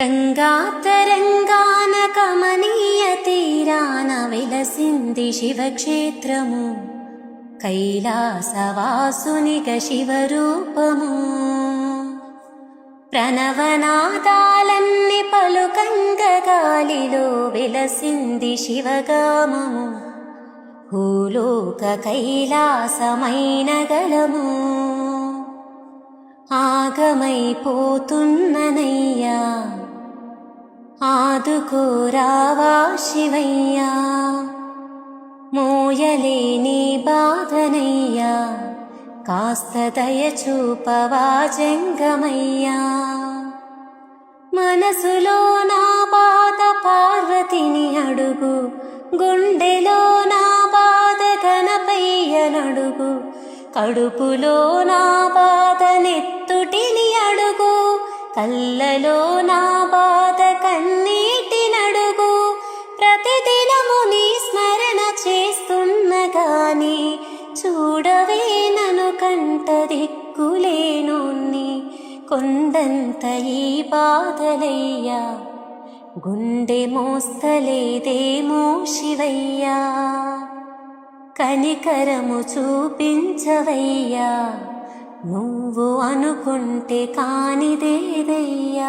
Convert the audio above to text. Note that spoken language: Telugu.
గంగా తరంగాన కమనీయ తీరాన వెలసింది శివక్షేత్రము, కైలాసవాసునిగ శివరూపము. ప్రణవనాదాలన్ని పలుకంగ గాలిలో వెలసింది శివగామము, భూలోక కైలాసమైన గలము. ఆగమైపోతున్ననయ్యా, ఆదుకోరావా శివయ్యా, మోయలేని బాధనయ్యా, కాస్త దయ చూపవా జంగమయ్యా. మనసులో నా బాధ పార్వతిని అడుగు, గుండెలో నా బాధ గణపయ్యనడుగు, కడుపులో నా బాధ నెత్తుటిని అడుగు, కళ్ళలో నా బాధ కన్నీటినడుగు. ప్రతిదినము నీ స్మరణ చేస్తున్న గాని చూడవే నను కంట దిక్కులేనోన్ని. కొండంత ఈ బాధలయ్యా, గుండె మోస్తలేదేమో శివయ్యా, కనికరము చూపించవయ్యా, నువ్వు అనుకుంటే కానిదేదయ్యా.